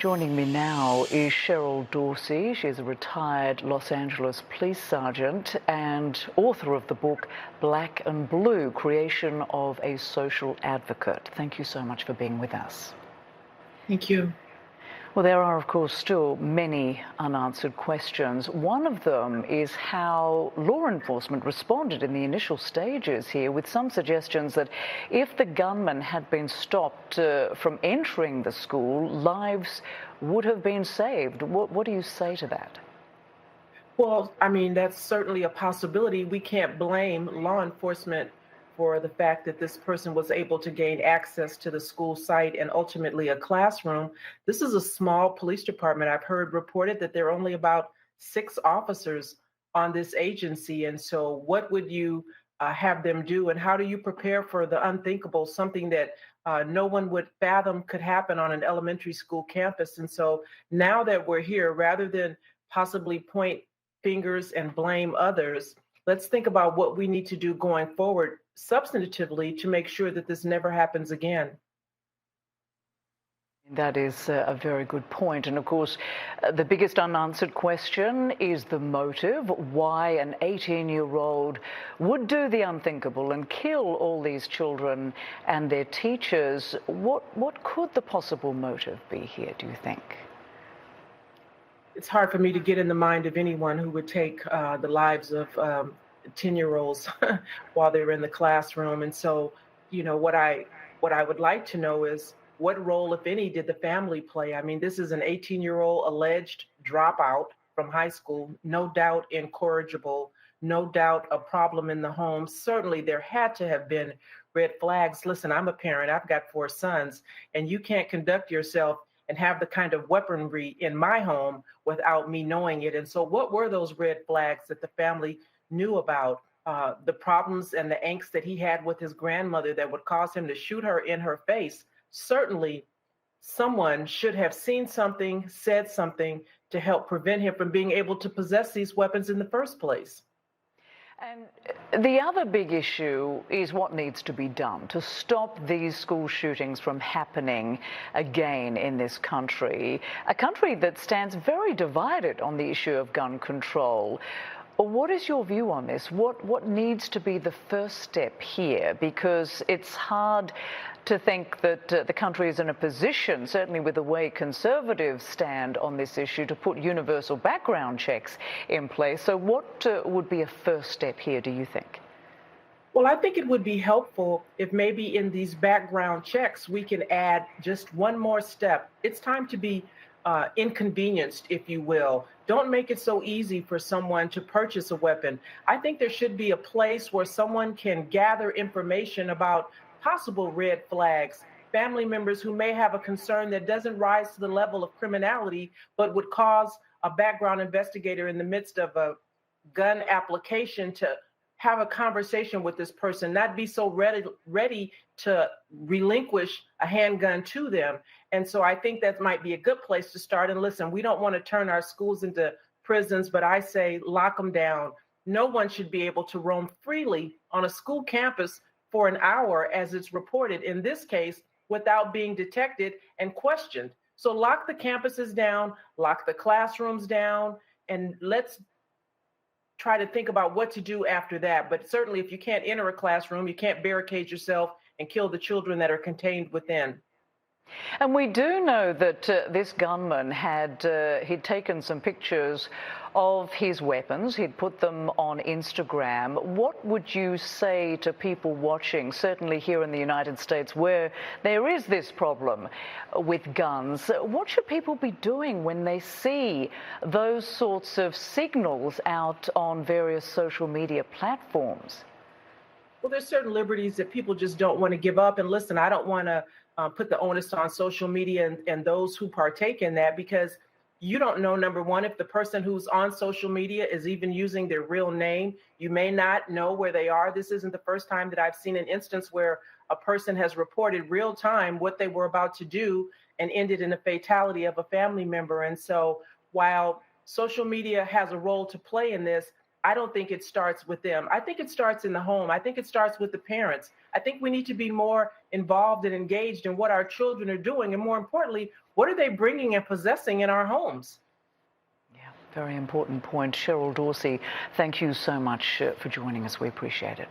Joining me now is Dorsey. She's a retired Los Angeles police sergeant and author of the book Black and Blue: Creation of a Social Advocate. Thank you so much for being with us. Thank you. Well, there are, of course, still many unanswered questions. One of them is how law enforcement responded in the initial stages here, with some suggestions that if the gunman had been stopped from entering the school, lives would have been saved. What do you say to that? Well, I mean, that's certainly a possibility. We can't blame law enforcement for the fact that this person was able to gain access to the school site and ultimately a classroom. This is a small police department. I've heard reported that there are only about 6 officers on this agency. And so what would you have them do? And how do you prepare for the unthinkable, something that no one would fathom could happen on an elementary school campus? And so now that we're here, rather than possibly point fingers and blame others, let's think about what we need to do going forward substantively to make sure that this never happens again. That is a very good point. And of course, the biggest unanswered question is the motive, why an 18-year-old would do the unthinkable and kill all these children and their teachers. What could the possible motive be here, do you think? It's hard for me to get in the mind of anyone who would take the lives of 10-year-olds while they're in the classroom. And so, what I would like to know is, what role, if any, did the family play? I mean, this is an 18-year-old alleged dropout from high school, no doubt incorrigible, no doubt a problem in the home. Certainly there had to have been red flags. Listen, I'm a parent, I've got 4 sons, and you can't conduct yourself and have the kind of weaponry in my home without me knowing it. And so what were those red flags that the family knew about? The problems and the angst that he had with his grandmother that would cause him to shoot her in her face. Certainly someone should have seen something, said something to help prevent him from being able to possess these weapons in the first place. And the other big issue is what needs to be done to stop these school shootings from happening again in this country, a country that stands very divided on the issue of gun control. What is your view on this? What needs to be the first step here? Because it's hard to think that the country is in a position, certainly with the way conservatives stand on this issue, to put universal background checks in place. So what would be a first step here, do you think? Well, I think it would be helpful if maybe in these background checks we can add just one more step. It's time to be inconvenienced, if you will. Don't make it so easy for someone to purchase a weapon. I think there should be a place where someone can gather information about possible red flags, family members who may have a concern that doesn't rise to the level of criminality, but would cause a background investigator in the midst of a gun application to have a conversation with this person, not be so ready to relinquish a handgun to them. And so I think that might be a good place to start. And listen, we don't want to turn our schools into prisons, but I say lock them down. No one should be able to roam freely on a school campus for an hour, as it's reported in this case, without being detected and questioned. So lock the campuses down, lock the classrooms down, and let's try to think about what to do after that. But certainly if you can't enter a classroom, you can't barricade yourself and kill the children that are contained within. And we do know that this gunman he'd taken some pictures of his weapons. He'd put them on Instagram. What would you say to people watching, certainly here in the United States, where there is this problem with guns? What should people be doing when they see those sorts of signals out on various social media platforms? Well, there's certain liberties that people just don't want to give up. And listen, I don't want to put the onus on social media and those who partake in that, because you don't know, number one, if the person who's on social media is even using their real name. You may not know where they are. This isn't the first time that I've seen an instance where a person has reported real time what they were about to do and ended in a fatality of a family member. And so while social media has a role to play in this, I don't think it starts with them. I think it starts in the home. I think it starts with the parents. I think we need to be more involved and engaged in what our children are doing. And more importantly, what are they bringing and possessing in our homes? Yeah, very important point. Cheryl Dorsey, thank you so much for joining us. We appreciate it.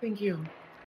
Thank you.